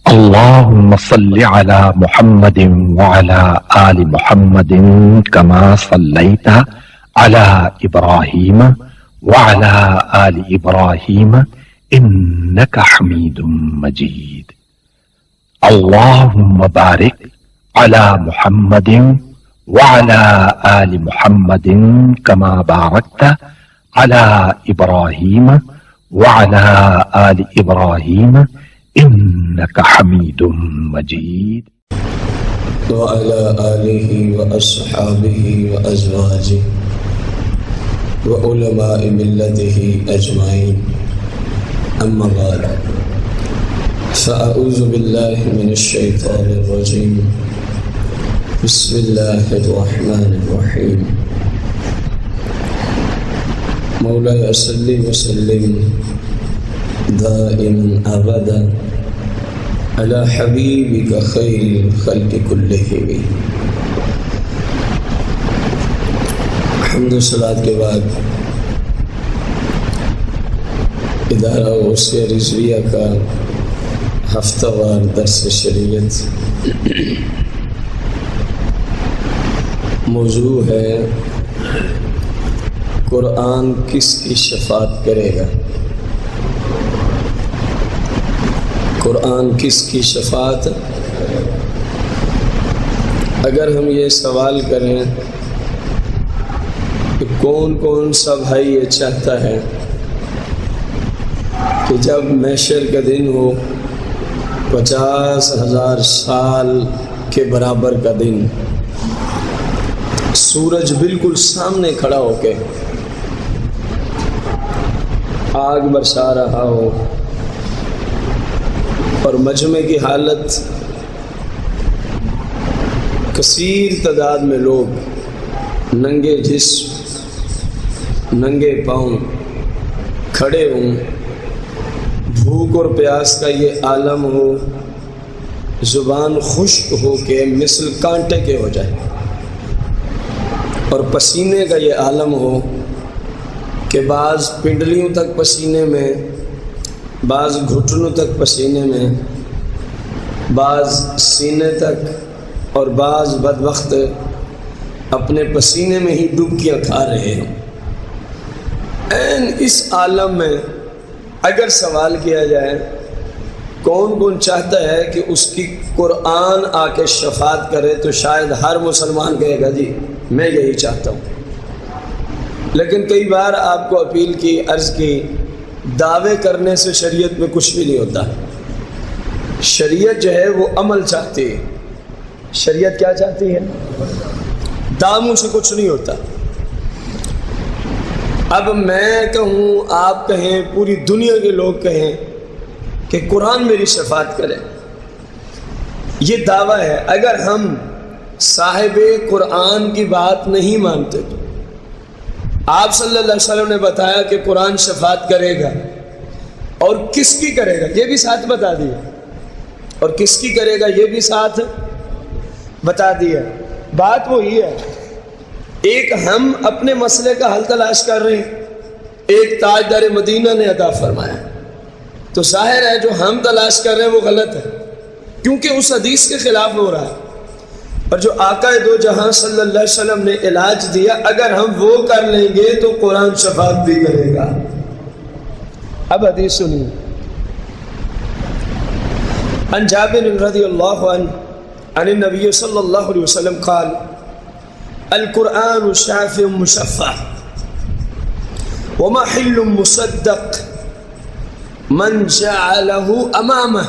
اللهم صل على محمد وعلى آل محمد كما صليت على إبراهيم وعلى آل إبراهيم إنك حميد مجيد. اللهم بارك على محمد وعلى آل محمد كما باركت على إبراهيم وعلى آل إبراهيم إنك حميد مجيد. وعلى آله وأصحابه وأزواجه وعلماء ملته أجمعين. أما بعد، فأعوذ بالله من الشيطان الرجيم. بسم الله الرحمن الرحيم. مولاي صل وسلم دائما أبدا على حبيبك خير الخلق كلهم. حمد و صلاۃ کے بعد ادارہ غوثیہ رضویہ کا ہفتہ وار درس شریعت موضوع ہے قرآن کس کی شفاعت کرے گا؟ قرآن کس کی شفاعت؟ اگر ہم یہ سوال کریں کہ کون کون سا بھائی یہ چاہتا ہے کہ جب محشر کا دن ہو 50,000 سال کے برابر کا دن، سورج بالکل سامنے کھڑا ہو کے آگ برسا رہا ہو اور مجمع کی حالت کثیر تعداد میں لوگ ننگے جسم ننگے پاؤں کھڑے ہوں، بھوک اور پیاس کا یہ عالم ہو، زبان خشک ہو کے مثل کانٹے کے ہو جائے، اور پسینے کا یہ عالم ہو کہ بعض پنڈلیوں تک پسینے میں، بعض گھٹنوں تک پسینے میں، بعض سینے تک، اور بعض بدبخت اپنے پسینے میں ہی ڈبکیاں کھا رہے ہیں۔ اس عالم میں اگر سوال کیا جائے کون کون چاہتا ہے کہ اس کی قرآن آ کے شفاعت کرے، تو شاید ہر مسلمان کہے گا جی میں یہی چاہتا ہوں۔ لیکن کئی بار آپ کو اپیل کی، عرض کی، دعوے کرنے سے شریعت میں کچھ بھی نہیں ہوتا۔ شریعت جو ہے وہ عمل چاہتی ہے۔ شریعت کیا چاہتی ہے؟ داموں سے کچھ نہیں ہوتا۔ اب میں کہوں، آپ کہیں، پوری دنیا کے لوگ کہیں کہ قرآن میری شفاعت کرے، یہ دعویٰ ہے۔ اگر ہم صاحب قرآن کی بات نہیں مانتے تو آپ صلی اللہ علیہ وسلم نے بتایا کہ قرآن شفاعت کرے گا، اور کس کی کرے گا یہ بھی ساتھ بتا دیا، اور کس کی کرے گا یہ بھی ساتھ بتا دیا۔ بات وہی ہے، ایک ہم اپنے مسئلے کا حل تلاش کر رہے ہیں، ایک تاجدار مدینہ نے عطا فرمایا، تو ظاہر ہے جو ہم تلاش کر رہے ہیں وہ غلط ہے، کیونکہ اس حدیث کے خلاف ہو رہا ہے۔ اور جو آقا دو جہاں صلی اللہ علیہ وسلم نے علاج دیا، اگر ہم وہ کر لیں گے تو قرآن شفاعت بھی کرے گا۔ اب حدیث سنیے۔ عن جابر رضی اللہ عنہ عن النبی صلی اللہ علیہ وسلم قال القرآن شافع مشفع ومحل مصدق من جعله امامه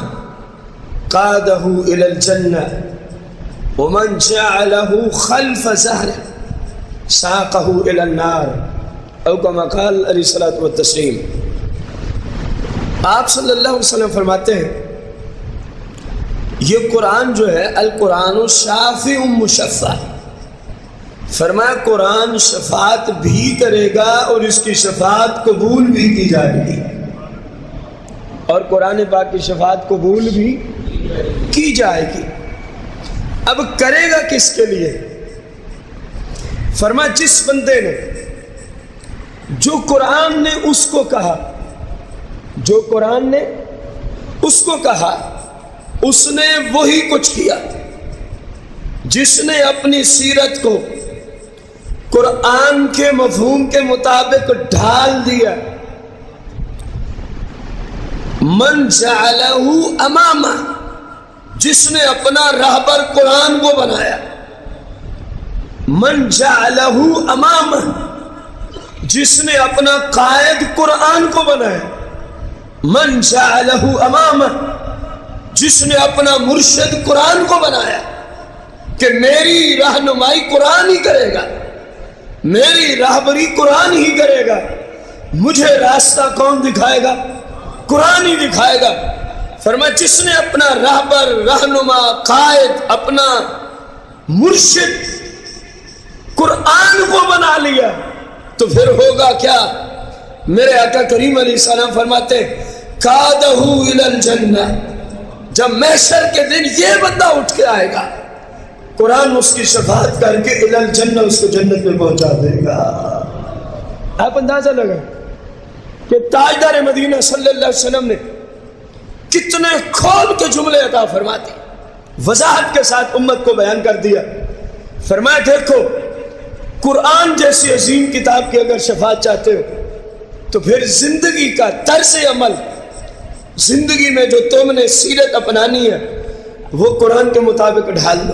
قاده الى الجنة ومن جعله خلف ظهره ساقه الى النار، او كما قال علیہ الصلوۃ والتسلیم۔ آپ صلی اللہ علیہ وسلم فرماتے ہیں یہ قرآن جو ہے القرآن شافع مشفع، فرمایا قرآن شفاعت بھی کرے گا اور اس کی شفاعت قبول بھی کی جائے گی، اور قرآن پاک کی شفاعت قبول بھی کی جائے گی۔ اب کرے گا کس کے لیے؟ فرمایا جس بندے نے جو قرآن نے اس کو کہا، جو قرآن نے اس کو کہا اس نے وہی کچھ کیا جس نے اپنی سیرت کو قرآن کے مفہوم کے مطابق ڈھال دیا. من جعلہ امامہ، جس نے اپنا راہبر قرآن کو بنایا. من جعلہ امامہ، جس نے اپنا قائد قرآن کو بنایا. من جعلہ امامہ، جس نے اپنا مرشد قرآن کو بنایا کہ میری رہنمائی قرآن ہی کرے گا، میری راہبری قرآن ہی کرے گا، مجھے راستہ کون دکھائے گا؟ قرآن ہی دکھائے گا. فرمایا جس نے اپنا راہبر، رہنما، قائد، اپنا مرشد قرآن کو بنا لیا تو پھر ہوگا کیا؟ میرے آقا کریم علیہ السلام فرماتے قادہ الی الجنہ، جب محشر کے دن یہ بندہ اٹھ کے آئے گا قرآن اس کی شفاعت کر کے الی الجنہ اس کو جنت میں پہنچا دے گا. آپ اندازہ لگا کہ تاجدار مدینہ صلی اللہ علیہ وسلم نے کتنے کھول کے جملے عطا فرماتی، وضاحت کے ساتھ امت کو بیان کر دیا. فرمایا دیکھو قرآن جیسی عظیم کتاب کی اگر شفاعت چاہتے ہو تو پھر زندگی کا طرز عمل، زندگی میں جو تم نے سیرت اپنانی ہے وہ قرآن کے مطابق ڈھال لو.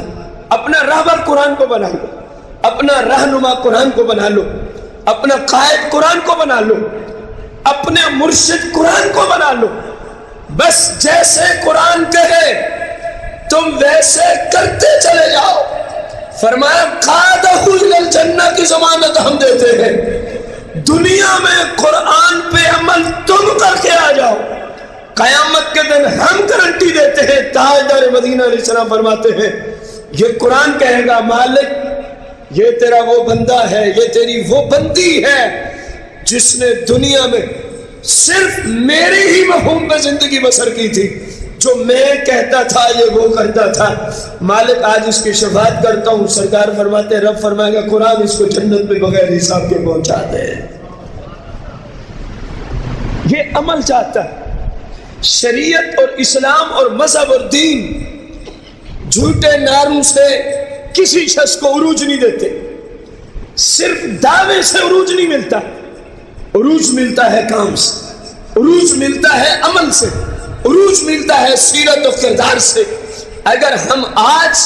اپنا راہبر قرآن کو بنا لو، اپنا رہنما قرآن کو بنا لو، اپنا قائد قرآن کو بنا لو، اپنے مرشد قرآن کو بنا لو. بس جیسے قرآن کہے تم ویسے کرتے چلے جاؤ. فرمایا قادہ الی الجنہ کی ضمانت ہم دیتے ہیں، دنیا میں قرآن پہ عمل تم کر کے آ جاؤ، قیامت کے دن ہم گارنٹی دیتے ہیں. تاجدار مدینہ علیہ السلام فرماتے ہیں یہ قرآن کہے گا مالک یہ تیرا وہ بندہ ہے، یہ تیری وہ بندی ہے جس نے دنیا میں صرف میرے ہی مفہوم پہ زندگی بسر کی تھی، جو میں کہتا تھا یہ وہ کرتا تھا. مالک آج اس کی شفاعت کرتا ہوں. سرکار فرماتے رب فرمائے گا قرآن اس کو جنت میں بغیر حساب کے پہنچا دے. یہ عمل چاہتا ہے. شریعت اور اسلام اور مذہب اور دین جھوٹے نعروں سے کسی شخص کو عروج نہیں دیتے. صرف دعوے سے عروج نہیں ملتا، عروج ملتا ہے کام سے، عروج ملتا ہے عمل سے، عروج ملتا ہے سیرت و کردار سے. اگر ہم آج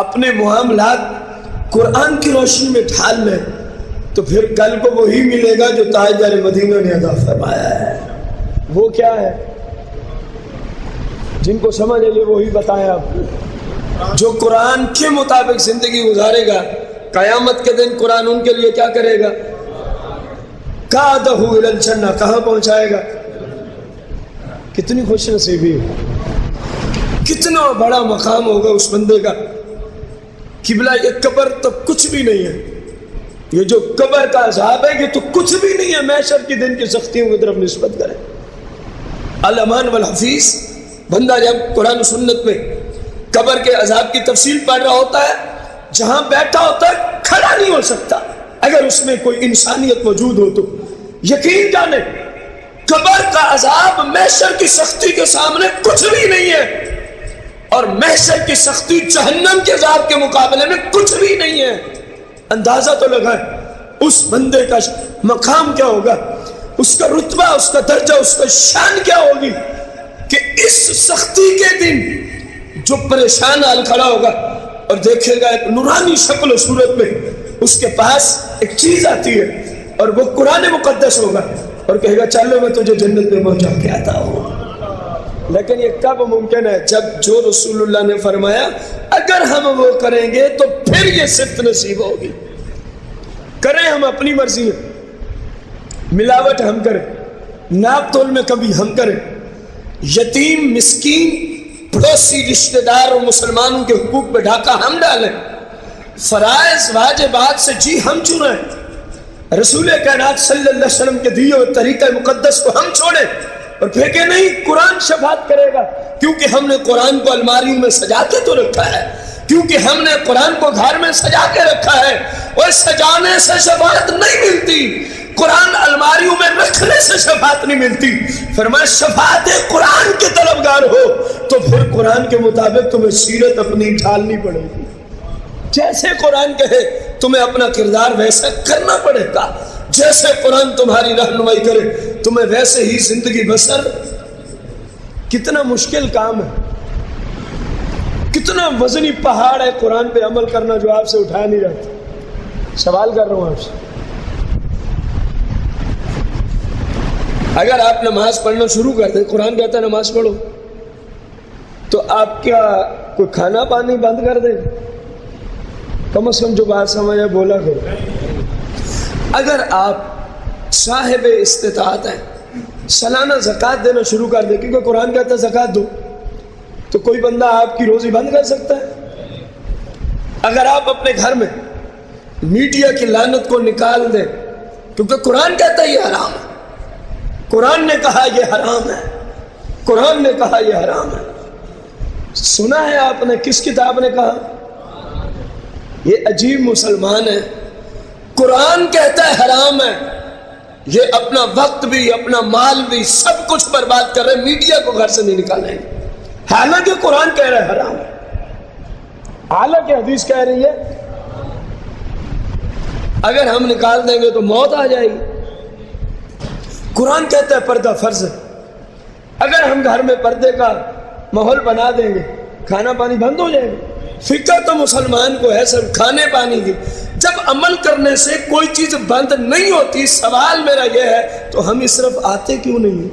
اپنے معاملات قرآن کی روشنی میں ڈھال لیں تو پھر کل کو وہی ملے گا جو تاجدار مدینہ نے عطا فرمایا ہے. وہ کیا ہے؟ جن کو سمجھ آئے وہی بتایا آپ کو. جو قرآن کے مطابق زندگی گزارے گا قیامت کے دن قرآن ان کے لیے کیا کرے گا؟ قادہ الی الجنہ، کہاں پہنچائے گا؟ کتنی خوش نصیبی ہے، کتنا بڑا مقام ہوگا اس بندے کا. قبلہ یہ قبر تو کچھ بھی نہیں ہے، یہ جو قبر کا عذاب ہے یہ تو کچھ بھی نہیں ہے محشر کے دن کی سختیوں کی طرف نسبت کریں. الامان والحفیظ بندہ جب قرآن و سنت میں قبر کے عذاب کی تفصیل پڑھ رہا ہوتا ہے، جہاں بیٹھا ہوتا ہے کھڑا نہیں ہو سکتا. اگر اس میں کوئی انسانیت موجود ہو تو یقین جانے قبر کا عذاب محشر کی سختی کے سامنے کچھ بھی نہیں ہے، اور محشر کی سختی جہنم کے عذاب کے مقابلے میں کچھ بھی نہیں ہے. اندازہ تو لگائیں اس بندے کا مقام کیا ہوگا، اس کا رتبہ، اس کا درجہ، اس کا شان کیا ہوگی کہ اس سختی کے دن جو پریشان حال کھڑا ہوگا اور دیکھے گا ایک نورانی شکل و صورت میں اس کے پاس ایک چیز آتی ہے اور وہ قرآن مقدس ہوگا اور کہے گا چلو میں تجھے جنت میں پہنچا کے آتا ہوں. لیکن یہ کب ممکن ہے؟ جب جو رسول اللہ نے فرمایا اگر ہم وہ کریں گے تو پھر یہ صفت نصیب ہوگی. کریں ہم اپنی مرضی ہے، ملاوٹ ہم کریں، ناپ تول میں کبھی ہم کریں، یتیم مسکین پڑوسی رشتہ دار اور مسلمانوں کے حقوق پہ ڈھاکہ ہم ڈالیں، فرائض واجبات سے جی ہم چنیں، رسول کائنات صلی اللہ علیہ وسلم کے دیے ہوئے طریقہ مقدس کو ہم چھوڑیں اور پھینکے نہیں. قرآن شفاعت کرے گا کیونکہ ہم نے قرآن کو الماریوں میں سجا کے تو رکھا ہے، کیونکہ ہم نے قرآن کو گھر میں سجا کے رکھا ہے. اور سجانے سے شفاعت نہیں ملتی، قرآن الماریوں میں رکھنے سے شفاعت نہیں ملتی. فرمایا شفاعت قرآن کے طلبگار ہو تو پھر قرآن کے مطابق تمہیں سیرت اپنی ڈھالنی پڑے گی، جیسے قرآن کہے تمہیں اپنا کردار ویسا کرنا پڑے گا، جیسے قرآن تمہاری رہنمائی کرے تمہیں ویسے ہی زندگی بسر۔ کتنا مشکل کام ہے، کتنا وزنی پہاڑ ہے قرآن پہ عمل کرنا جو آپ سے اٹھایا نہیں جاتا۔ سوال کر رہا ہوں آپ سے، اگر آپ نماز پڑھنا شروع کر دیں، قرآن کہتا ہے نماز پڑھو، تو آپ کیا کوئی کھانا پانی بند کر دیں؟ کم از کم جو بات سمجھے بولا کرو۔ اگر آپ صاحب استطاعت ہیں، سالانہ زکوٰۃ دینا شروع کر دیں، کیونکہ قرآن کہتا ہے زکوٰۃ دو، تو کوئی بندہ آپ کی روزی بند کر سکتا ہے؟ اگر آپ اپنے گھر میں میڈیا کی لعنت کو نکال دیں، کیونکہ قرآن کہتا ہے یہ حرام ہے، قرآن نے کہا یہ حرام ہے، قرآن نے کہا یہ حرام ہے۔ سنا ہے آپ نے کس کتاب نے کہا؟ یہ عجیب مسلمان ہے، قرآن کہتا ہے حرام ہے، یہ اپنا وقت بھی اپنا مال بھی سب کچھ برباد کر رہے، میڈیا کو گھر سے نہیں نکالیں گے، حالانکہ قرآن کہہ رہا ہے حرام ہے، حالانکہ حدیث کہہ رہی ہے۔ اگر ہم نکال دیں گے تو موت آ جائے گی۔ قرآن کہتا ہے پردہ فرض ہے، اگر ہم گھر میں پردے کا ماحول بنا دیں گے کھانا پانی بند ہو جائے گا۔ فکر تو مسلمان کو ہے صرف کھانے پانی کی، جب عمل کرنے سے کوئی چیز بند نہیں ہوتی، سوال میرا یہ ہے تو ہم اس طرف آتے کیوں نہیں؟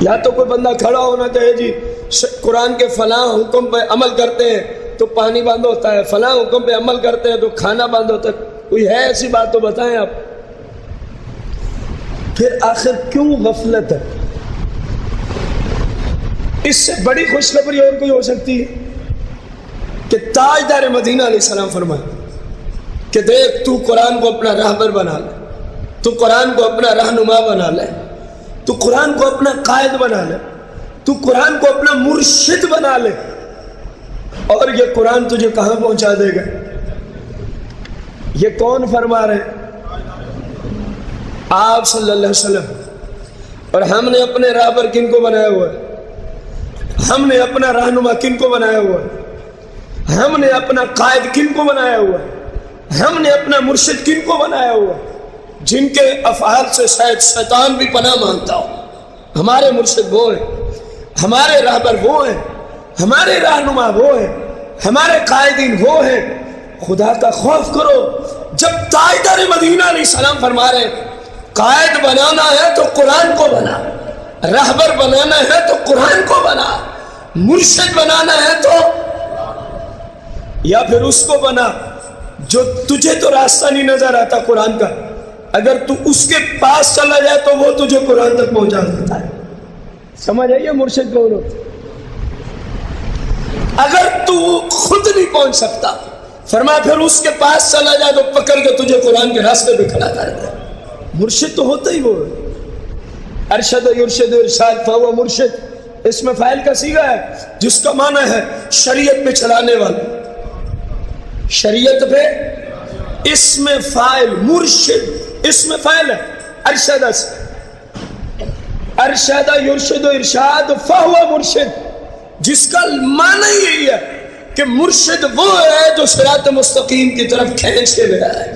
یا تو کوئی بندہ کھڑا ہونا چاہیے جی قرآن کے فلاں حکم پہ عمل کرتے ہیں تو پانی بند ہوتا ہے، فلاں حکم پہ عمل کرتے ہیں تو کھانا بند ہوتا ہے، کوئی ہے ایسی بات تو بتائیں آپ۔ پھر آخر کیوں غفلت ہے؟ اس سے بڑی خوشخبری اور کوئی ہو سکتی ہے کہ تاجدار مدینہ علیہ السلام فرمائے کہ دیکھ تو قرآن کو اپنا راہبر بنا لے، تو قرآن کو اپنا رہنما بنا لے، تو قرآن کو اپنا قائد بنا لے، تو قرآن کو اپنا مرشد بنا لے، اور یہ قرآن تجھے کہاں پہنچا دے گا؟ یہ کون فرما رہے ہیں؟ آپ صلی اللہ علیہ وسلم۔ اور ہم نے اپنے راہبر کن کو بنایا ہوا ہے؟ ہم نے اپنا رہنما کن کو بنایا ہوا ہے؟ ہم نے اپنا قائد کن کو بنایا ہوا ہے؟ ہم نے اپنا مرشد کن کو بنایا ہوا ہے؟ جن کے افعال سے شاید شیطان بھی پناہ مانگتا ہو۔ ہمارے مرشد وہ ہیں، ہمارے راہبر وہ ہیں، ہمارے رہنما وہ ہیں، ہمارے قائدین وہ ہیں۔ خدا کا خوف کرو۔ جب تاجدار مدینہ علیہ السلام فرما رہے ہیں قائد بنانا ہے تو قرآن کو بنا، رہبر بنانا ہے تو قرآن کو بنا، مرشد بنانا ہے تو یا پھر اس کو بنا جو تجھے تو راستہ نہیں نظر آتا قرآن کا، اگر تو اس کے پاس چلا جائے تو وہ تجھے قرآن تک پہنچا دیتا ہے۔ سمجھ آئیے مرشد کون ہوتا؟ اگر تو خود نہیں پہنچ سکتا، فرمایا پھر اس کے پاس چلا جائے تو پکڑ کے تجھے قرآن کے راستے پہ کھڑا کر دے۔ مرشد تو ہوتا ہی وہ ہے۔ ارشد یرشد ارشاد فہو مرشد، اس میں فاعل کا صیغہ ہے جس کا معنی ہے شریعت پہ چلانے والا، شریعت پہ۔ اس میں فاعل مرشد، اس میں فاعل ہے ارشد سے، ارشد یرشد ارشاد فہو مرشد، جس کا معنی یہی ہے کہ مرشد وہ ہے جو صراط مستقیم کی طرف کھینچ کے لے آئے،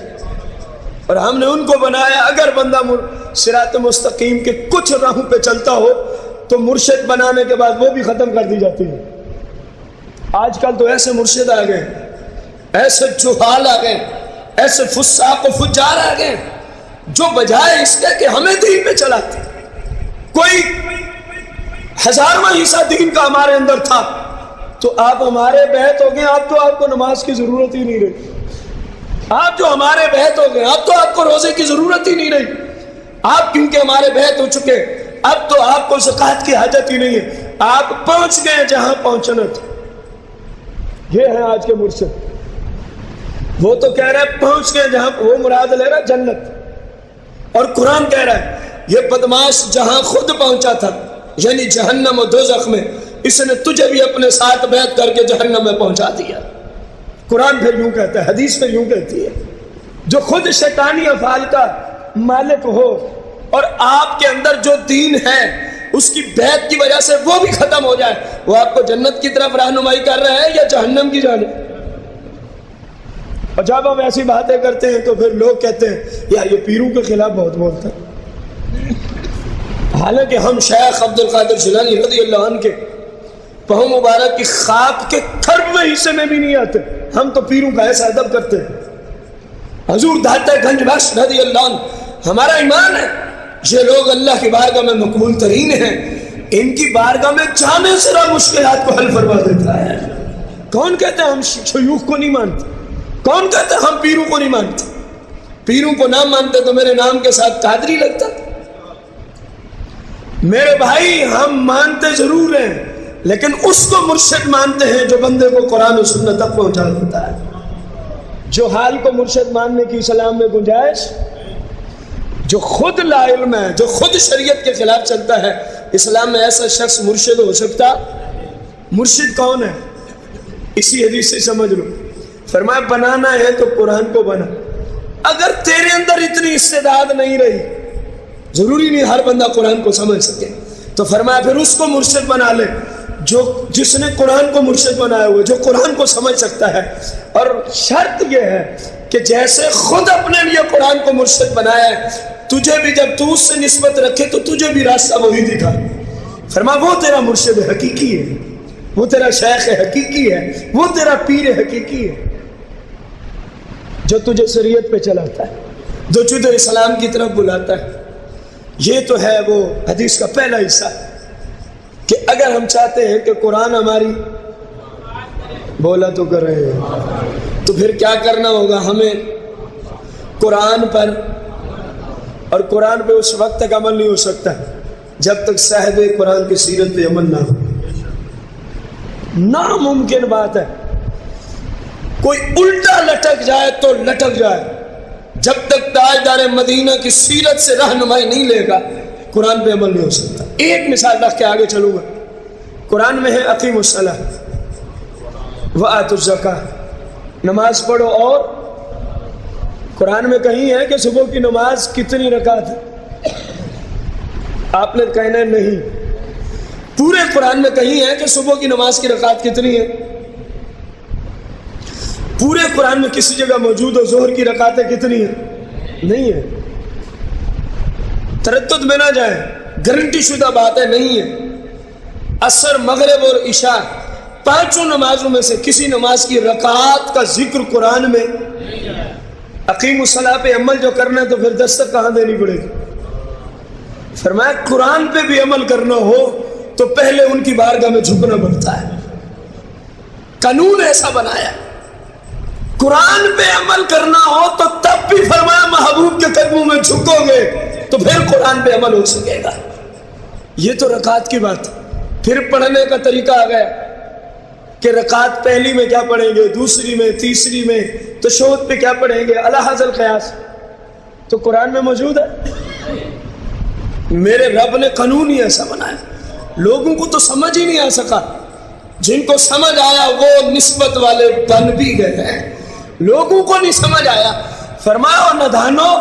اور ہم نے ان کو بنایا۔ اگر بندہ صراط مستقیم کے کچھ راہوں پہ چلتا ہو تو مرشد بنانے کے بعد وہ بھی ختم کر دی جاتی ہے۔ آج کل تو ایسے مرشد آ گئے، ایسے جہال آ گئے، ایسے فساق و فجار آ گئے جو بجائے اس کے کہ ہمیں دین پہ چلاتے، کوئی 1000واں حصہ دین کا ہمارے اندر تھا تو آپ ہمارے بہت ہو گئے، آپ تو آپ کو نماز کی ضرورت ہی نہیں رہی، آپ جو ہمارے بہت ہو گئے اب تو آپ کو روزے کی ضرورت ہی نہیں رہی، آپ کیونکہ ہمارے بہت ہو چکے اب تو آپ کو زکوٰۃ کی حاجت ہی نہیں ہے، آپ پہنچ گئے جہاں پہنچنا تھا۔ یہ ہے آج کے مرشد۔ وہ تو کہہ رہا ہے پہنچ گئے جہاں، وہ مراد لے رہا ہے جنت، اور قرآن کہہ رہا ہے یہ بدماش جہاں خود پہنچا تھا یعنی جہنم و دوزخ میں، اس نے تجھے بھی اپنے ساتھ بیعت کر کے جہنم میں پہنچا دیا۔ قرآن پھر یوں کہتا ہے، حدیث پھر یوں کہتی ہے، جو خود شیطانی افعال کا مالک ہو اور آپ کے اندر جو دین ہے اس کی بیعت کی وجہ سے وہ بھی ختم ہو جائے، وہ آپ کو جنت کی طرف رہنمائی کر رہا ہے یا جہنم کی جانب؟ اور جب ہم ایسی باتیں کرتے ہیں تو پھر لوگ کہتے ہیں یار یہ پیروں کے خلاف بہت بولتا ہے، حالانکہ ہم شیخ عبد القادر جیلانی رضی اللہ عنہ کے پاؤں مبارک کی خاک کے کھروے حصے میں بھی نہیں آتے، ہم تو پیروں کا ایسا ادب کرتے ہیں۔ حضور داتا گنج بخش رضی اللہ عنہ ہمارا ایمان ہے، یہ لوگ اللہ کی بارگاہ میں مقبول ترین ہیں، ان کی بارگاہ میں جانے سے مشکلات کو حل فرما دیتا ہے۔ کون کہتے ہیں ہم شیوخ کو نہیں مانتے؟ کون کہتے ہیں ہم پیروں کو نہیں مانتے؟ پیروں کو نہ مانتے تو میرے نام کے ساتھ قادری لگتا۔ میرے بھائی ہم مانتے ضرور ہیں لیکن اس کو مرشد مانتے ہیں جو بندے کو قرآن و سنت تک پہنچا دیتا ہے۔ جو حال کو مرشد ماننے کی اسلام میں گنجائش، جو خود لا علم ہے، جو خود شریعت کے خلاف چلتا ہے، اسلام میں ایسا شخص مرشد ہو سکتا؟ مرشد کون ہے؟ اسی حدیث سے سمجھ لو، فرمایا بنانا ہے تو قرآن کو بنا۔ اگر تیرے اندر اتنی استعداد نہیں رہی، ضروری نہیں ہر بندہ قرآن کو سمجھ سکے، تو فرمایا پھر اس کو مرشد بنا لے جس نے قرآن کو مرشد بنایا ہوئے، جو قرآن کو سمجھ سکتا ہے۔ اور شرط یہ ہے کہ جیسے خود اپنے لیے قرآن کو مرشد بنایا ہے، تجھے بھی جب تو اس سے نسبت رکھے تو تجھے بھی راستہ وہی دکھا۔ فرمایا وہ تیرا مرشد حقیقی ہے، وہ تیرا شیخ حقیقی ہے، وہ تیرا پیر حقیقی ہے، جو تجھے شریعت پہ چلاتا ہے، جو تجھے اسلام کی طرف بلاتا ہے۔ یہ تو ہے وہ حدیث کا پہلا حصہ کہ اگر ہم چاہتے ہیں کہ قرآن ہماری بولا تو کر رہے ہیں، تو پھر کیا کرنا ہوگا؟ ہمیں قرآن پر، اور قرآن پہ اس وقت تک عمل نہیں ہو سکتا جب تک صاحب قرآن کی سیرت پہ عمل نہ ہو۔ ناممکن بات ہے، کوئی الٹا لٹک جائے تو لٹک جائے، جب تک تاجدار مدینہ کی سیرت سے رہنمائی نہیں لے گا قرآن پہ عمل نہیں ہو سکتا۔ ایک مثال رکھ کے آگے چلوں گا۔ قرآن میں ہے اقیموا الصلاۃ وآتوا الزکاۃ، نماز پڑھو، اور قرآن میں کہیں ہے کہ صبح کی نماز کتنی رکعت ہے؟ آپ نے کہنا ہے نہیں، پورے قرآن میں کہیں ہے کہ صبح کی نماز کی رکعت کتنی ہے؟ پورے قرآن میں کسی جگہ موجود ہو ظہر کی رکعتیں کتنی ہیں؟ نہیں ہے۔ تردد میں نہ جائیں، گارنٹی شدہ بات ہے نہیں ہے۔ عصر، مغرب اور عشاء، پانچوں نمازوں میں سے کسی نماز کی رکعات کا ذکر قرآن میں اقیم الصلاۃ پہ عمل جو کرنا ہے تو پھر دستک کہاں دینی پڑے گی؟ فرمایا قرآن پہ بھی عمل کرنا ہو تو پہلے ان کی بارگاہ میں جھکنا پڑتا ہے، قانون ایسا بنایا۔ قرآن پہ عمل کرنا ہو تو تب بھی فرمایا محبوب کے قدموں میں جھکو گے تو پھر قرآن پہ عمل ہو سکے گا۔ یہ تو رکعت کی بات ہے۔ پھر پڑھنے کا طریقہ آ گیا کہ رکعت پہلی میں کیا پڑھیں گے، دوسری میں، تیسری میں، تشہد پہ کیا پڑھیں گے، علی حاظ القیاس، تو قرآن میں موجود ہے۔ میرے رب نے قانون ہی ایسا بنایا، لوگوں کو تو سمجھ ہی نہیں آ سکا، جن کو سمجھ آیا وہ نسبت والے بن بھی گئے ہیں، لوگوں کو نہیں سمجھ آیا۔ فرمایا اور نادانو،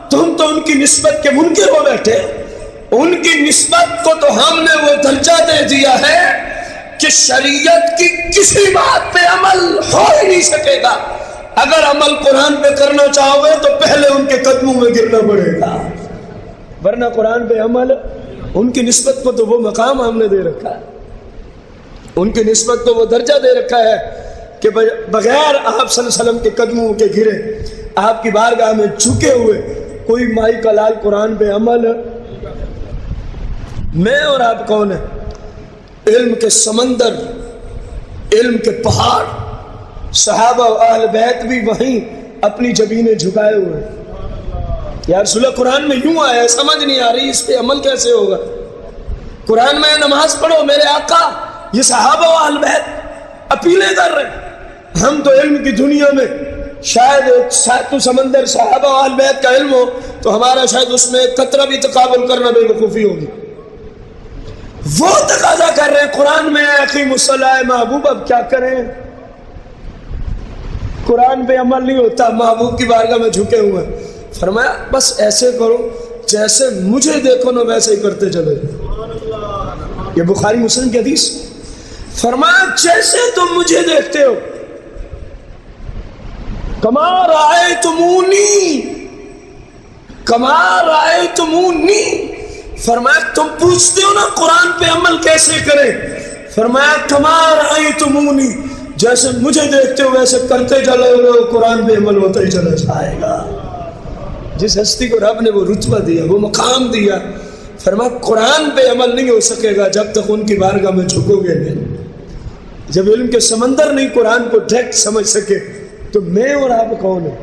تم تو ان کی نسبت کے منکر ہو بیٹھے، ان کی نسبت کو تو ہم نے وہ درجہ دے دیا ہے کہ شریعت کی کسی بات پہ عمل ہو ہی نہیں سکے گا۔ اگر عمل قرآن پہ کرنا چاہو گے تو پہلے ان کے قدموں میں گرنا پڑے گا، ورنہ قرآن پہ عمل، ان کی نسبت کو تو وہ مقام ہم نے دے رکھا ہے، ان کی نسبت کو وہ درجہ دے رکھا ہے کہ بغیر آپ صلی اللہ علیہ وسلم کے قدموں کے گرے، آپ کی بارگاہ میں جھکے ہوئے کوئی مائی کا لال قرآن پہ عمل۔ میں اور آپ کون ہیں؟ علم کے سمندر، علم کے پہاڑ، صحابہ و اہل بیت بھی وہیں اپنی جبینیں جھکائے ہوئے ہیں۔ یا رسول اللہ قرآن میں یوں آیا ہے، سمجھ نہیں آ رہی، اس پہ عمل کیسے ہوگا؟ قرآن میں نماز پڑھو میرے آقا، یہ صحابہ و اہل بیت اپیلیں کر رہے ہیں۔ ہم تو علم کی دنیا میں شاید ساتو سمندر صحابہ و اہل بیت کا علم ہو تو ہمارا شاید اس میں قطرہ بھی تقابل کرنا بے وقوفی ہوگی۔ وہ تقاضا کر رہے ہیں قرآن میں اقیم الصلاۃ، محبوب اب کیا کریں؟ قرآن پہ عمل نہیں ہوتا، محبوب کی بارگاہ میں جھکے ہوئے۔ فرمایا بس ایسے کرو جیسے مجھے دیکھو نا ویسے ہی کرتے چلے۔ یہ بخاری مسلم کی حدیث. فرمایا جیسے تم مجھے دیکھتے ہو کما رأیتمونی، فرمایا تم پوچھتے ہو نا قرآن پہ عمل کیسے کریں، فرمایا کما رأیتمونی، جیسے مجھے دیکھتے ہو ویسے کرتے چلے ہو، قرآن پہ عمل ہوتا ہی چلا جائے گا. جس ہستی کو رب نے وہ رتبہ دیا، وہ مقام دیا، فرمایا قرآن پہ عمل نہیں ہو سکے گا جب تک ان کی بارگاہ میں جھکو گے نہیں. جب علم کے سمندر نہیں قرآن کو ڈائریکٹ سمجھ سکے تو میں اور آپ کون ہیں؟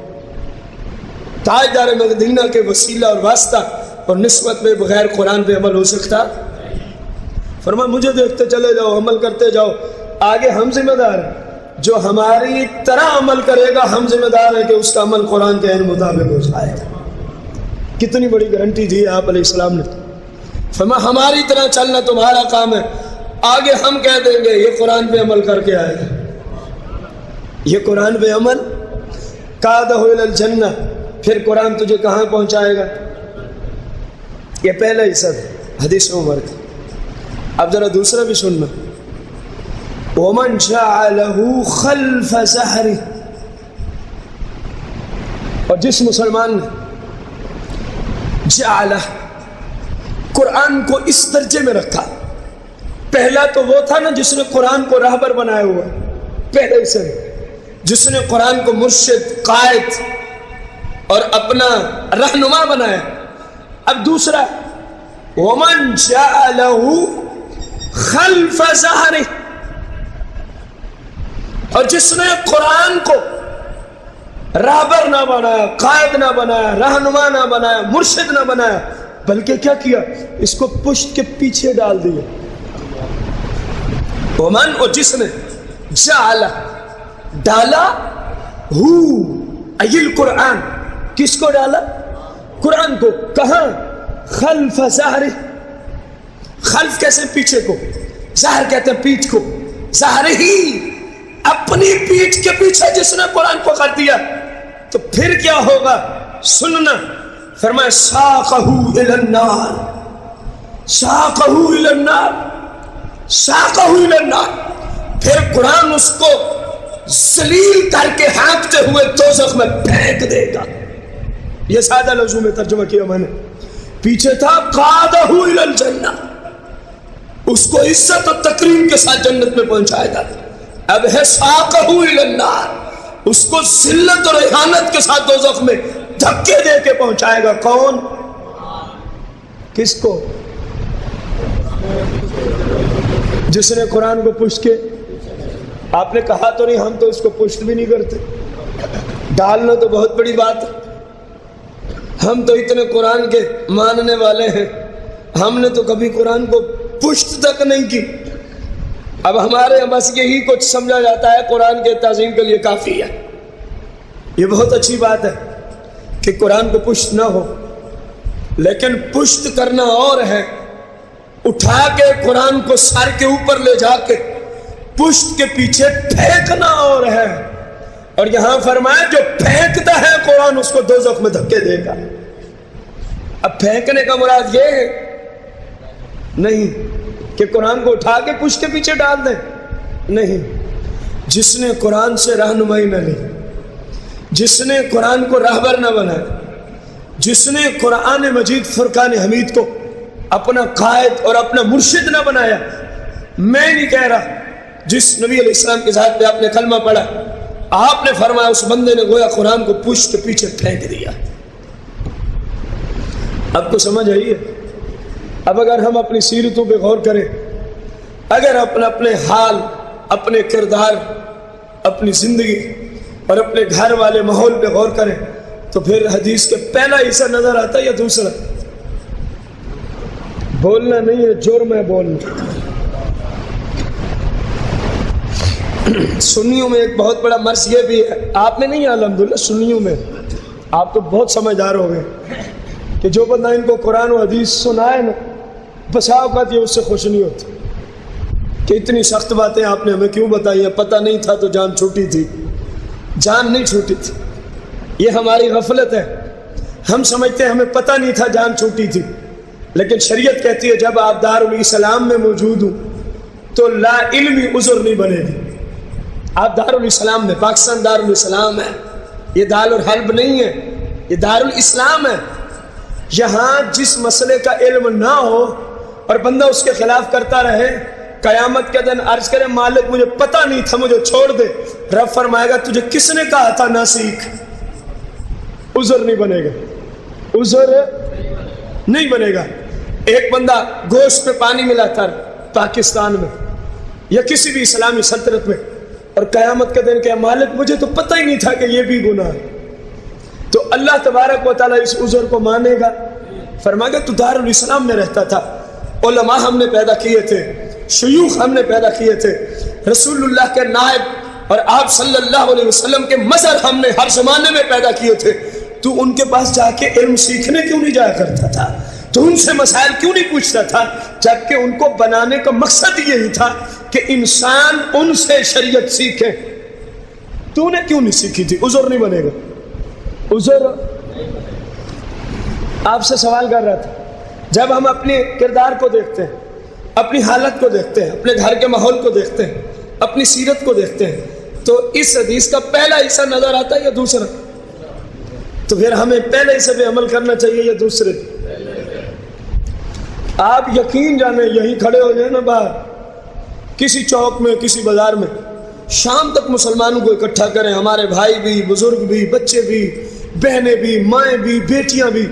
تاجدار مدینہ کے وسیلہ اور واسطہ اور نسبت میں بغیر قرآن پہ عمل ہو سکتا؟ فرمایا مجھے دیکھتے چلے جاؤ، عمل کرتے جاؤ، آگے ہم ذمہ دار ہیں. جو ہماری طرح عمل کرے گا ہم ذمہ دار ہیں کہ اس کا عمل قرآن کے عین مطابق ہو جائے گا. کتنی بڑی گارنٹی دی ہے آپ علیہ السلام نے. فرمایا ہماری طرح چلنا تمہارا کام ہے، آگے ہم کہہ دیں گے یہ قرآن پہ عمل کر کے آئے گا. یہ قرآن پہ عمل قادہ الی الجنہ، پھر قرآن تجھے کہاں پہنچائے گا. یہ پہلا حصہ تھا حدیث عمر کا. اب ذرا دوسرا بھی سننا. ومن جعلہ خلف ظہرہ، اور جس مسلمان نے جعلہ قرآن کو اس درجے میں رکھا. پہلا تو وہ تھا نا جس نے قرآن کو راہبر بنایا ہوا، پہلے سے جس نے قرآن کو مرشد، قائد اور اپنا رہنما بنایا. اب دوسرا ومن جعلہ خلف ظہرہ، اور جس نے قرآن کو راہبر نہ بنایا، قائد نہ بنایا، رہنما نہ بنایا، مرشد نہ بنایا، بلکہ کیا کیا، اس کو پشت کے پیچھے ڈال دیا. ومن، اور جس نے جعل ڈالا، ہو ایل قرآن، کس کو ڈالا؟ قرآن کو. کہاں؟ خلف ظہر. خلف کیسے؟ پیچھے کو. ظہر کہتے ہیں پیٹھ کو. ظہر ہی، اپنی پیٹھ کے پیچھے جس نے قرآن کو کر دیا تو پھر کیا ہوگا سننا. فرمایا ساقہ الی النار، ساقہ الی النار، ساقہ الی النار. پھر قرآن اس کو ذلیل کر کے ہانکتے ہوئے دوزخ میں پھینک دے گا. یہ سادہ لفظوں میں ترجمہ کیا میں نے. پیچھے تھا قادہ الی الجنہ، اس کو عزت و تکریم کے ساتھ جنت میں پہنچائے گا. اب ہے ساقہ الی النار، اس کو ذلت اور اہانت کے ساتھ دوزخ میں دھکے دے کے پہنچائے گا. کون؟ کس کو؟ جس نے قرآن کو پشت کے. آپ نے کہا تو نہیں ہم تو اس کو پشت بھی نہیں کرتے. ڈالنا تو بہت بڑی بات ہے. ہم تو اتنے قرآن کے ماننے والے ہیں، ہم نے تو کبھی قرآن کو پشت تک نہیں کی. اب ہمارے بس یہی کچھ سمجھا جاتا ہے قرآن کے تعظیم کے لیے کافی ہے. یہ بہت اچھی بات ہے کہ قرآن کو پشت نہ ہو، لیکن پشت کرنا اور ہے، اٹھا کے قرآن کو سر کے اوپر لے جا کے پشت کے پیچھے پھینکنا اور ہے. اور یہاں فرمایا جو پھینکتا ہے قرآن اس کو دوزخ میں دھکے دے گا. اب پھینکنے کا مراد یہ ہے نہیں کہ قرآن کو اٹھا کے پشت کے پیچھے ڈال دیں، نہیں. جس نے قرآن سے رہنمائی نہ لی، جس نے قرآن کو راہبر نہ بنایا، جس نے قرآن مجید فرقان حمید کو اپنا قائد اور اپنا مرشد نہ بنایا. میں نہیں کہہ رہا جس نبی علیہ السلام کے ذات پہ آپ نے کلمہ پڑھا، آپ نے فرمایا اس بندے نے گویا قرآن کو پشت کے پیچھے پھینک دیا. اب کو سمجھ آئی ہے؟ اب اگر ہم اپنی سیرتوں پہ غور کریں، اگر اپنے حال، اپنے کردار، اپنی زندگی اور اپنے گھر والے ماحول پہ غور کریں تو پھر حدیث کے پہلا حصہ نظر آتا ہے یا دوسرا؟ بولنا نہیں ہے، جرم ہے بولنا. سنیوں میں ایک بہت بڑا مرض یہ بھی ہے، آپ میں نہیں ہے الحمدللہ، سنیوں میں آپ تو بہت سمجھدار ہو گئے کہ جو بندہ ان کو قرآن و حدیث سنائے نا، بسا اوقات یہ اس سے خوش نہیں ہوتی کہ اتنی سخت باتیں آپ نے ہمیں کیوں بتائی ہیں، پتہ نہیں تھا تو جان چھوٹی تھی. جان نہیں چھوٹی تھی، یہ ہماری غفلت ہے. ہم سمجھتے ہیں ہمیں پتہ نہیں تھا جان چھوٹی تھی، لیکن شریعت کہتی ہے جب آپ دارالاسلام میں موجود ہوں تو لا علمی عذر نہیں بنے گی. آپ دارالاسلام میں، پاکستان دارالاسلام ہے، یہ دارالحرب نہیں ہے، یہ دارالاسلام ہے. یہاں جس مسئلے کا علم نہ ہو اور بندہ اس کے خلاف کرتا رہے، قیامت کے دن عرض کرے مالک مجھے پتہ نہیں تھا، مجھے چھوڑ دے، رب فرمائے گا تجھے کس نے کہا تھا نہ سیکھ. عذر نہیں بنے گا، عذر نہیں بنے گا. ایک بندہ گوشت پہ پانی ملاتا پاکستان میں یا کسی بھی اسلامی سلطنت میں، اور قیامت کے دن کہ مالک مجھے تو پتہ ہی نہیں تھا کہ یہ بھی گناہ ہے، تو اللہ تبارک و تعالیٰ اس عذر کو مانے گا؟ فرمائے گا تو دارالاسلام میں رہتا تھا، علماء ہم نے پیدا کیے تھے، شیوخ ہم نے پیدا کیے تھے، رسول اللہ کے نائب اور آپ صلی اللہ علیہ وسلم کے مظہر ہم نے ہر زمانے میں پیدا کیے تھے، تو ان کے پاس جا کے علم سیکھنے کیوں نہیں جایا کرتا تھا؟ تو ان سے مسائل کیوں نہیں پوچھتا تھا؟ جبکہ ان کو بنانے کا مقصد یہی تھا کہ انسان ان سے شریعت سیکھے. تو نے کیوں نہیں سیکھی تھی؟ عذر نہیں بنے گا، عذر. آپ سے سوال کر رہا تھا، جب ہم اپنے کردار کو دیکھتے ہیں، اپنی حالت کو دیکھتے ہیں، اپنے گھر کے ماحول کو دیکھتے ہیں، اپنی سیرت کو دیکھتے ہیں، تو اس حدیث کا پہلا حصہ نظر آتا ہے یا دوسرا؟ تو پھر ہمیں پہلے حصے پہ عمل کرنا چاہیے یا دوسرے؟ آپ یقین جانیں یہیں کھڑے ہو جائیں نا باہر کسی چوک میں، کسی بازار میں، شام تک مسلمانوں کو اکٹھا کریں، ہمارے بھائی بھی، بزرگ بھی، بچے بھی، بہنیں بھی، مائیں بھی، بیٹیاں بھی،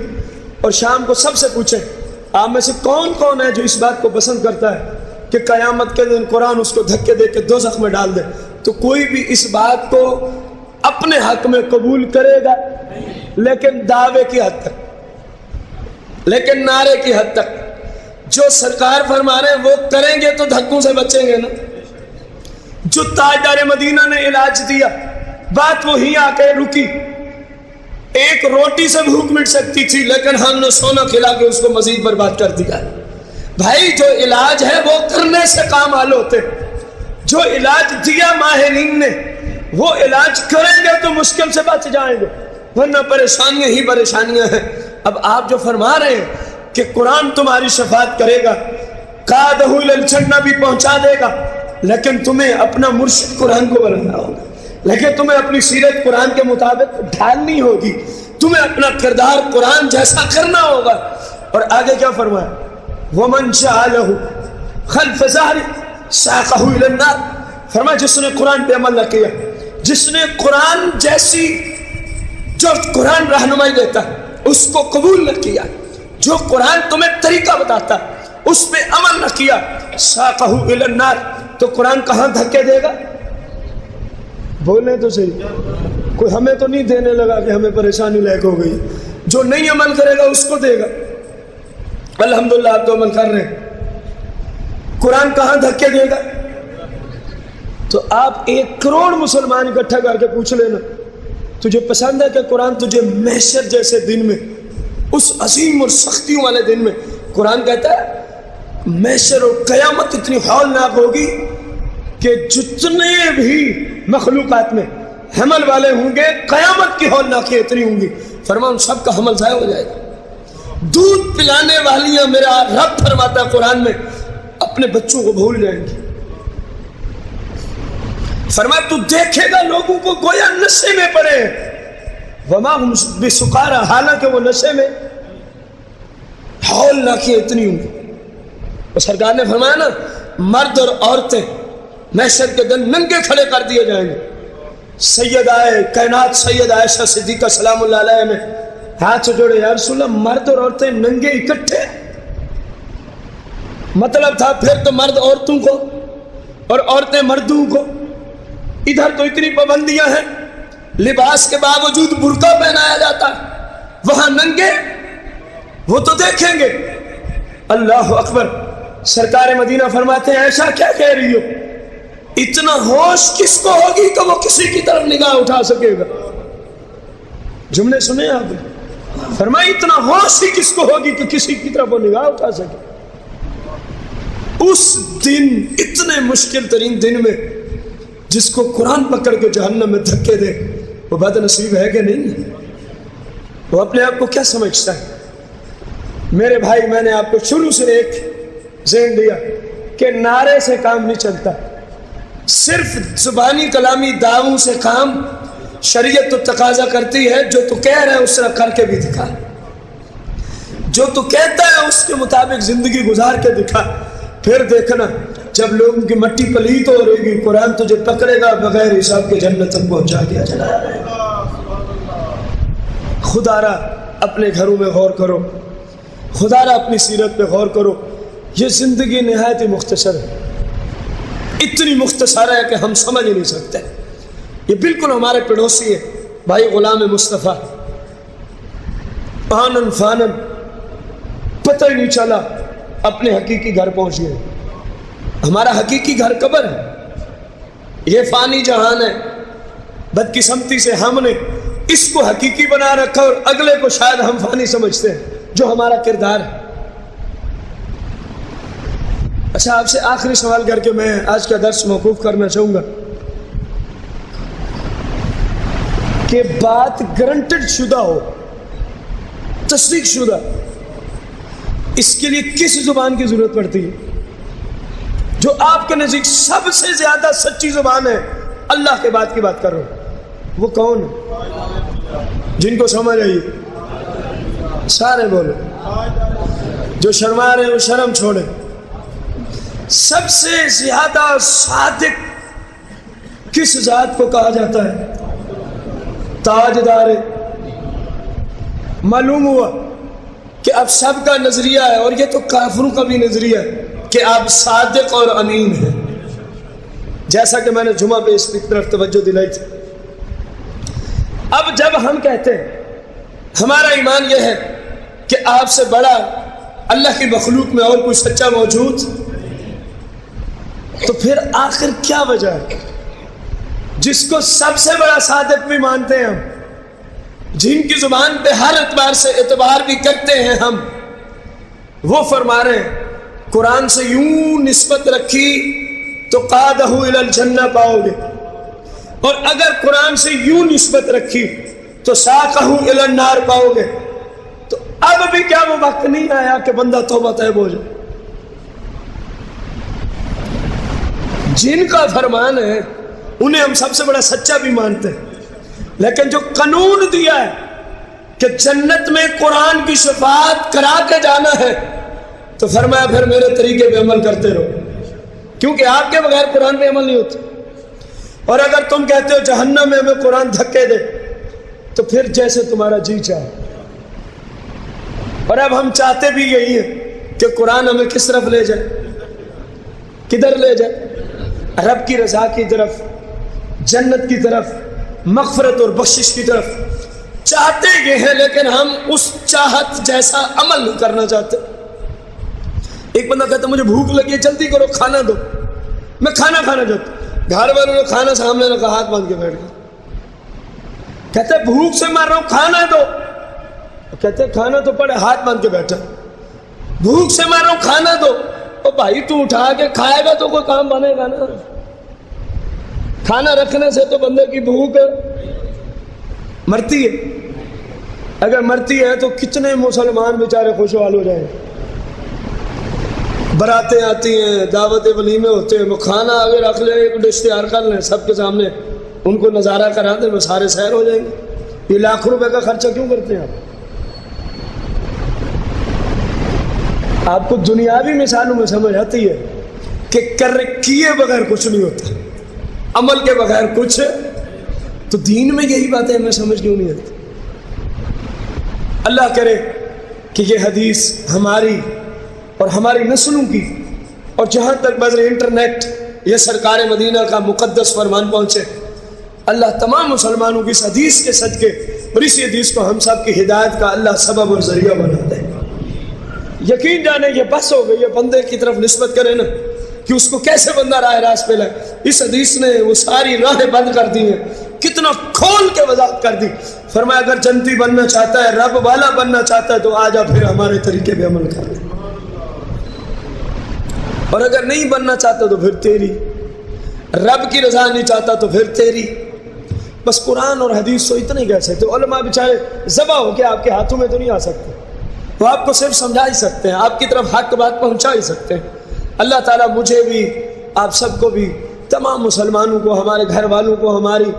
اور شام کو سب سے پوچھیں آپ میں سے کون کون ہے جو اس بات کو پسند کرتا ہے کہ قیامت کے دن قرآن اس کو دھکے دے کے دوزخ میں ڈال دے؟ تو کوئی بھی اس بات کو اپنے حق میں قبول کرے گا، لیکن دعوے کی حد تک، لیکن نعرے کی حد تک. جو سرکار فرما رہے ہیں وہ کریں گے تو دھکوں سے بچیں گے نا. جو تاجدار مدینہ نے علاج دیا، بات وہی آ کے رکی. ایک روٹی سے بھوک مٹ سکتی تھی، لیکن ہم نے سونا کھلا کے اس کو مزید برباد کر دیا. بھائی جو علاج ہے وہ کرنے سے کام حل ہوتے. جو علاج دیا ماہرین نے وہ علاج کریں گے تو مشکل سے بچ جائیں گے، ورنہ پریشانیاں ہی پریشانیاں ہیں. اب آپ جو فرما رہے ہیں کہ قرآن تمہاری شفاعت کرے گا، قادہ الی الجنہ بھی پہنچا دے گا، لیکن تمہیں اپنا مرشد قرآن کو بنانا ہوگا، لیکن تمہیں اپنی سیرت قرآن کے مطابق ڈھالنی ہوگی، تمہیں اپنا کردار قرآن جیسا کرنا ہوگا. اور آگے کیا فرمایا؟ وَمَنْ جَعَلَهُ خَلْفَ ظَهْرِهِ سَاقَهُ إِلَى النَّارِ. فرمایا جس نے قرآن پہ عمل نہ کیا، جس نے قرآن جیسی جو قرآن رہنمائی دیتا ہے اس کو قبول نہ کیا، جو قرآن تمہیں طریقہ بتاتا اس پہ عمل نہ کیا، ساقہو الی النار، تو قرآن کہاں دھکے دے گا؟ بولیں تو صحیح. کوئی ہمیں تو نہیں دینے لگا کہ ہمیں پریشانی لائق ہو گئی، جو نہیں عمل کرے گا اس کو دے گا. الحمدللہ آپ تو عمل کر رہے ہیں. قرآن کہاں دھکے دے گا؟ تو آپ 1 کروڑ مسلمان اکٹھا کر کے پوچھ لینا تجھے پسند ہے کہ قرآن تجھے محشر جیسے دن میں، اس عظیم اور سختیوں والے دن میں، قرآن کہتا ہے محشر اور قیامت اتنی ہولناک ہوگی کہ جتنے بھی مخلوقات میں حمل والے ہوں گے قیامت کی ہولناکی اتنی ہوں گی، فرمان سب کا حمل ضائع ہو جائے گا. دودھ پلانے والیاں میرا رب فرماتا ہے قرآن میں اپنے بچوں کو بھول جائیں گی. فرمایا تو دیکھے گا لوگوں کو گویا نشے میں پڑے ہیں، وما ہم بسکارا، حالانکہ وہ نشے میں، ہولناکی اتنی ہوں گی. اور سرکار نے فرمایا نا مرد اور عورتیں محشر کے دن ننگے کھڑے کر دیے جائیں گے. سیدہ کائنات سید عائشہ صدیقہ سلام اللہ علیہ نے ہاتھ سے جوڑے، یا رسول اللہ مرد اور عورتیں ننگے اکٹھے؟ مطلب تھا پھر تو مرد عورتوں کو اور عورتیں مردوں کو. ادھر تو اتنی پابندیاں ہیں، لباس کے باوجود برقع پہنایا جاتا ہے، وہاں ننگے، وہ تو دیکھیں گے. اللہ اکبر. سرکار مدینہ فرماتے ہیں ایسا کیا کہہ رہی ہو؟ اتنا ہوش کس کو ہوگی کہ وہ کسی کی طرف نگاہ اٹھا سکے گا؟ جملے سنے آپ نے؟ فرمایا اتنا ہوش ہی کس کو ہوگی کہ کسی کی طرف وہ نگاہ اٹھا سکے؟ اس دن، اتنے مشکل ترین دن میں جس کو قرآن پکڑ کے جہنم میں دھکے دے، وہ بد نصیب ہے کہ نہیں؟ وہ اپنے آپ کو کیا سمجھتا ہے؟ میرے بھائی میں نے آپ کو شروع سے ایک ذہن دیا کہ نعرے سے کام نہیں چلتا، صرف زبانی کلامی دعووں سے کام، شریعت تو تقاضا کرتی ہے جو تو کہہ رہا ہے اس طرح کر کے بھی دکھا، جو تو کہتا ہے اس کے مطابق زندگی گزار کے دکھا، پھر دیکھنا جب لوگوں کی مٹی پلیت ہو رہے گی قرآن تجھے پکڑے گا بغیر حساب کے جنت تک پہنچا دیا جائے گا۔ خدا را اپنے گھروں میں غور کرو، خدا را اپنی سیرت پہ غور کرو۔ یہ زندگی نہایت ہی مختصر ہے، اتنی مختصر ہے کہ ہم سمجھ نہیں سکتے۔ یہ بالکل ہمارے پڑوسی ہے بھائی غلام مصطفیٰ، آنن فانن پتہ ہی نہیں چلا اپنے حقیقی گھر پہنچ گئے۔ ہمارا حقیقی گھر قبر ہے، یہ فانی جہان ہے۔ بدقسمتی سے ہم نے اس کو حقیقی بنا رکھا اور اگلے کو شاید ہم فانی سمجھتے ہیں، جو ہمارا کردار ہے۔ اچھا، آپ سے آخری سوال کر کے میں آج کا درس موقوف کرنا چاہوں گا کہ بات گرانٹڈ شدہ ہو، تصدیق شدہ، اس کے لیے کس زبان کی ضرورت پڑتی ہے؟ جو آپ کے نزدیک سب سے زیادہ سچی زبان ہے، اللہ کے بات کی بات کر رہا ہوں، وہ کون ہے؟ جن کو سمجھ آئی سارے بولو، جو شرما رہے ہیں وہ شرم چھوڑے۔ سب سے زیادہ صادق کس ذات کو کہا جاتا ہے؟ تاجدار۔ معلوم ہوا کہ اب سب کا نظریہ ہے، اور یہ تو کافروں کا بھی نظریہ ہے کہ آپ صادق اور امین ہیں، جیسا کہ میں نے جمعہ پہ اس کی طرف توجہ دلائی تھی۔ اب جب ہم کہتے ہیں ہمارا ایمان یہ ہے کہ آپ سے بڑا اللہ کی مخلوق میں اور کوئی سچا موجود، تو پھر آخر کیا وجہ ہے جس کو سب سے بڑا صادق بھی مانتے ہیں ہم، جن کی زبان پہ ہر اعتبار سے اعتبار بھی کرتے ہیں ہم، وہ فرما رہے ہیں قرآن سے یوں نسبت رکھی تو قادہ الی الجنہ پاؤ گے، اور اگر قرآن سے یوں نسبت رکھی تو ساقہ الی النار پاؤ گے۔ تو اب بھی کیا وہ وقت نہیں آیا کہ بندہ توبہ طیب ہو جائے؟ جن کا فرمان ہے انہیں ہم سب سے بڑا سچا بھی مانتے ہیں، لیکن جو قانون دیا ہے کہ جنت میں قرآن کی شفاعت کرا کے جانا ہے، تو فرمایا پھر میرے طریقے پہ عمل کرتے رہو، کیونکہ آپ کے بغیر قرآن پہ عمل نہیں ہوتا۔ اور اگر تم کہتے ہو جہنم میں ہمیں قرآن دھکے دے، تو پھر جیسے تمہارا جی چاہے۔ اور اب ہم چاہتے بھی یہی ہیں کہ قرآن ہمیں کس طرف لے جائے، کدھر لے جائے؟ رب کی رضا کی طرف، جنت کی طرف، مغفرت اور بخشش کی طرف چاہتے یہ ہیں، لیکن ہم اس چاہت جیسا عمل نہیں کرنا چاہتے۔ ایک بندہ کہتا مجھے بھوک لگی ہے، جلدی کرو کھانا دو، میں کھانا کھانا چاہتا ہوں، گھر والوں نے کھانا سامنے رکھا، ہاتھ باندھ کے بیٹھ گئے، کہتے بھوک سے مر رہا ہوں کھانا دو، کہتے کھانا تو پڑے، ہاتھ باندھ کے بیٹھا، بھوک سے مر رہا ہوں کھانا دو۔ او بھائی تو اٹھا کے کھائے گا تو کوئی کام بنے گا نا، کھانا رکھنے سے تو بندے کی بھوک مرتی ہے، اگر مرتی ہے تو کتنے مسلمان بیچارے خوشحال ہو جائیں، براتیں آتی ہیں، دعوت ولیمے ہوتے ہیں، وہ کھانا اگر رکھ لیں، ایک ڈش تیار کر لیں، سب کے سامنے ان کو نظارہ کرا دیں، وہ سارے سیر ہو جائیں گے۔ یہ لاکھ روپے کا خرچہ کیوں کرتے ہیں آپ کو دنیاوی مثالوں میں سمجھ آتی ہے کہ کیے بغیر کچھ نہیں ہوتا، عمل کے بغیر کچھ، تو دین میں یہی باتیں ہمیں سمجھ کیوں نہیں آتی؟ اللہ کرے کہ یہ حدیث ہماری اور ہماری نسلوں کی، اور جہاں تک بذر انٹرنیٹ یہ سرکار مدینہ کا مقدس فرمان پہنچے، اللہ تمام مسلمانوں کی اس حدیث کے صدقے اور اسی حدیث کو ہم سب کی ہدایت کا اللہ سبب اور ذریعہ بنا دے۔ یقین جانے یہ بس ہو گئی ہے، بندے کی طرف نسبت کرے نا کہ اس کو کیسے بندہ راہ راست پہ لائے۔ اس حدیث نے وہ ساری راہیں بند کر دی ہیں، کتنا کھول کے وضاحت کر دی۔ فرمایا اگر جنتی بننا چاہتا ہے، رب والا بننا چاہتا ہے، تو آجا پھر ہمارے طریقے پہ عمل کر لے، اور اگر نہیں بننا چاہتا تو پھر تیری، رب کی رضا نہیں چاہتا تو پھر تیری۔ بس قرآن اور حدیث تو اتنے کہہ سکتے، علماء بیچارے ذبح ہو کے آپ کے ہاتھوں میں تو نہیں آ سکتے، وہ آپ کو صرف سمجھا ہی سکتے ہیں، آپ کی طرف حق بات پہنچا ہی سکتے ہیں۔ اللہ تعالیٰ مجھے بھی، آپ سب کو بھی، تمام مسلمانوں کو، ہمارے گھر والوں کو، ہماری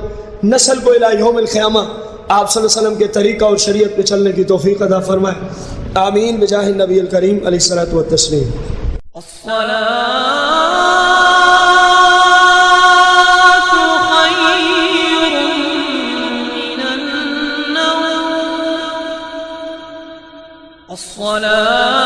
نسل کو الی یوم القیامہ آپ صلی اللہ علیہ وسلم کے طریقہ اور شریعت پہ چلنے کی توفیق عطا فرمائے، آمین بجاہ النبی الکریم علیہ الصلوۃ والتسلیم۔ الصلاة